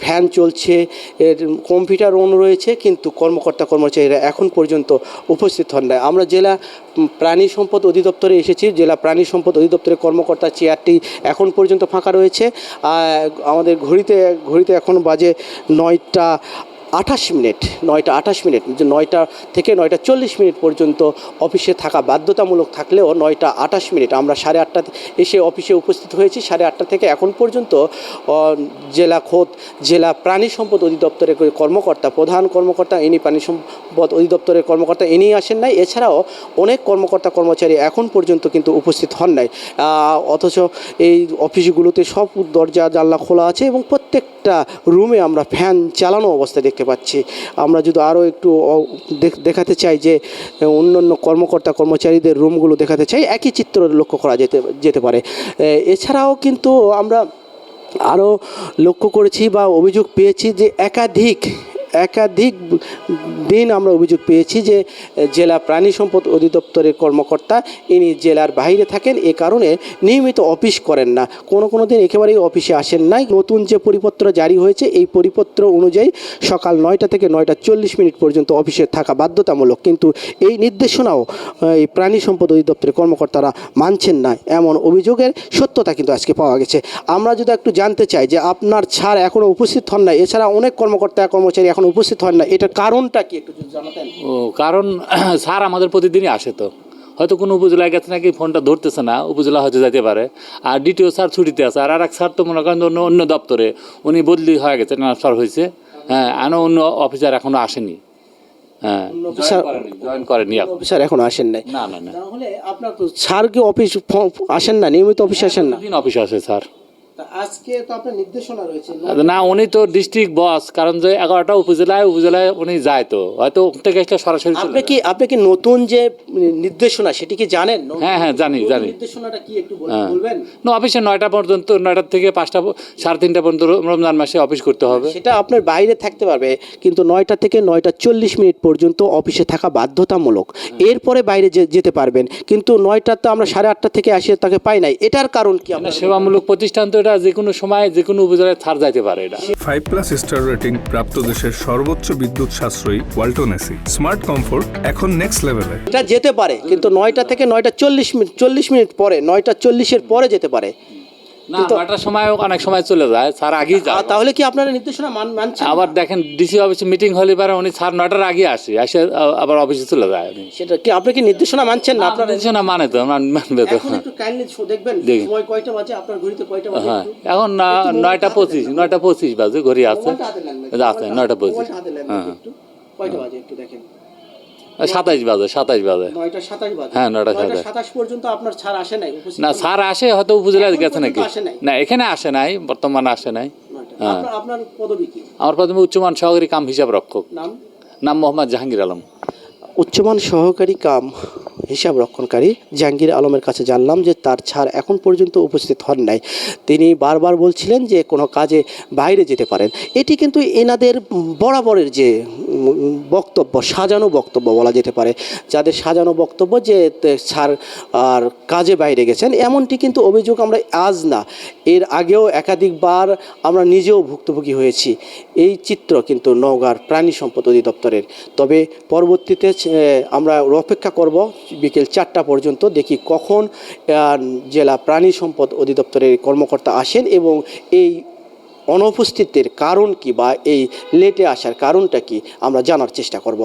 Fan চলছে, এর computer on রয়েছে, কিন্তু কর্মকর্তা কর্মচারীরা এখন পর্যন্ত উপস্থিত হন না। আমরা জেলা প্রাণী সম্পদ অধিদপ্তরে এসেছি, জেলা প্রাণী সম্পদ অধিদপ্তরের কর্মকর্তা চেয়ারটি এখন পর্যন্ত ফাঁকা রয়েছে। আমাদের ঘড়িতে এখন বাজে 9টা 28 মিনিট, 9টা 28 মিনিট, যে 9টা থেকে 9টা 40 মিনিট পর্যন্ত অফিসে থাকা বাধ্যতামূলক থাকলেও 9টা 28 মিনিট আমরা 8:30 এসে অফিসে উপস্থিত হয়েছি। 8:30 থেকে এখন পর্যন্ত জেলা প্রাণী সম্পদ অধিদপ্তরের প্রধান কর্মকর্তা ইনি প্রাণী সম্পদ অধিদপ্তরের কর্মকর্তা ইনি আসেন নাই। এছাড়াও অনেক কর্মকর্তা কর্মচারী এখন পর্যন্ত কিন্তু উপস্থিত হন নাই। অথচ এই অফিসগুলোতে সব দরজা জানলা খোলা আছে এবং প্রত্যেকটা রুমে আমরা ফ্যান চালানো অবস্থায় দেখতে পাচ্ছি। আমরা যদি আরও একটু দেখাতে চাই যে অন্যান্য কর্মকর্তা কর্মচারীদের রুমগুলো দেখাতে চাই, একই চিত্র লক্ষ্য করা যেতে পারে। এছাড়াও কিন্তু আমরা আরও লক্ষ্য করেছি বা অভিযোগ পেয়েছি যে একাধিক দিন আমরা অভিযোগ পেয়েছি যে জেলা প্রাণী সম্পদ অধিদপ্তরের কর্মকর্তা ইনি জেলার বাইরে থাকেন, এ কারণে নিয়মিত অফিস করেন না, কোনো দিন একেবারেই অফিসে আসেন নাই। নতুন যে পরিপত্র জারি হয়েছে এই পরিপত্র অনুযায়ী সকাল 9টা থেকে 9টা 40 মিনিট পর্যন্ত অফিসে থাকা বাধ্যতামূলক, কিন্তু এই নির্দেশনাও এই প্রাণী সম্পদ অধিদপ্তরের কর্মকর্তারা মানছেন না, এমন অভিযোগের সত্যতা কিন্তু আজকে পাওয়া গেছে। আমরা যদি একটু জানতে চাই যে আপনার ছাড় এখনও উপস্থিত হন না, এছাড়া অনেক কর্মকর্তা কর্মচারী এখন উপস্থিত হন না, এটার কারণটা কি একটু যদি জানাতেন? কারণ স্যার আমাদের প্রতিদিনই আসে, তো হয়তো কোনো উপজেলায় গেছে নাকি ফোনটা ধরতেছে না, উপজেলা হয়তো যেতে পারে। আর দ্বিতীয় স্যার ছুটিতে আছে, আর এক স্যার তো মনে করেন অন্য দপ্তরে উনি বদলি হয়ে গেছে, ট্রান্সফার হয়েছে। হ্যাঁ, অন্য অফিসার এখনো আসেনি। হ্যাঁ, জয়েন করেনি, অফিসার এখনো আসেন নাই। না। তাহলে আপনার স্যার কি অফিস আসেন না, নিয়মিত অফিসে আসেন না? অফিস আসে স্যার। আজকে তো আপনার নির্দেশনা রয়েছে না, উনি তো ডিস্ট্রিক্ট বস, কারণ যে 11টা উপজেলায় উনি যায়, তো হয়তো থেকে সরাসরি। আপনি কি নতুন যে নির্দেশনা সেটি কি জানেন? হ্যাঁ, জানি। নির্দেশনাটা কি একটু বলবেন? না, অফিসে 9টা পর্যন্ত, 9টা থেকে 5টা 3:30 পর্যন্ত রমজান মাসে অফিস করতে হবে। সেটা আপনার বাইরে থাকতে পারবে, কিন্তু 9টা থেকে 9টা 40 মিনিট পর্যন্ত অফিসে থাকা বাধ্যতামূলক। এরপরে বাইরে যেতে পারবেন, কিন্তু 9টা তো আমরা 8:30 থেকে আসে তাকে পাই নাই। এটার কারণ কি? আপনার সেবামূলক প্রতিষ্ঠান তো, এটা যে কোনো সময় যে কোনো উপজেলায় ছাড় যাইতে পারে। এটা 5+ স্টার রেটিং প্রাপ্ত দেশের সর্বোচ্চ বিদ্যুৎ সাশ্রয়ী ওয়ালটন এসি স্মার্ট কমফোর্ট এখন নেক্সট লেভেলে। এটা যেতে পারে, কিন্তু 9টা থেকে 9টা 40 মিনিট পরে, 9টা 40-এর পরে যেতে পারে। না, 9টার সময় অনেক সময় চলে যায়, স্যার আগেই যায়। তাহলে কি আপনারা নির্দেশনা মানছেন? আবার দেখেন ডিসি অফিসে মিটিং হলে পারে উনি স্যার 9টার আগে আসে আবার অফিসে চলে যায়। সেটা কি আপনি কি নির্দেশনা মানছেন না? আপনার নির্দেশনা মানে তো মানবে তো। এখন একটু কাইন্ডলি দেখবেন সময় কয়টা বাজে, আপনার ঘড়িতে কয়টা বাজে? হ্যাঁ, এখন 9:25 বাজে, ঘড়ি আছে 9:25। হ্যাঁ, কয়টা বাজে একটু দেখেন? 27 বাজে। 9টা 27 বাজে। হ্যাঁ, 9টা 27 পর্যন্ত আপনার ছাড় আসে নাই? না, স্যার আসে, হয়তো উপজেলায় গেছে নাকি। না, এখানে আসে নাই, বর্তমানে আসে নাই। আপনার পদবি কি? আমার প্রথমে উচ্চমান সহকারী কাম হিসাব রক্ষক। নাম মোহাম্মদ জাহাঙ্গীর আলম। উচ্চমান সহকারী কাম হিসাব রক্ষণকারী জাহাঙ্গীর আলমের কাছে জানলাম যে তার ছাড় এখন পর্যন্ত উপস্থিত হন নাই। তিনি বারবার বলছিলেন যে কোনো কাজে বাইরে যেতে পারেন। এটি কিন্তু এনাদের বরাবরের যে বক্তব্য, সাজানো বক্তব্য বলা যেতে পারে, যাদের সাজানো বক্তব্য যে স্যার আর কাজে বাইরে গেছেন, এমনটি কিন্তু অভিযোগ আমরা আজ না, এর আগেও একাধিকবার আমরা নিজেও ভুক্তভোগী হয়েছি। এই চিত্র কিন্তু নওগাঁর প্রাণী সম্পদ অধিদপ্তরের। তবে পরবর্তীতে আমরা অপেক্ষা করব বিকেল 4টা পর্যন্ত, দেখি কখন জেলা প্রাণী সম্পদ অধিদপ্তরের কর্মকর্তা আসেন এবং এই অনুপস্থিতির কারণ কি বা এই লেটে আসার কারণটা কি আমরা জানার চেষ্টা করব।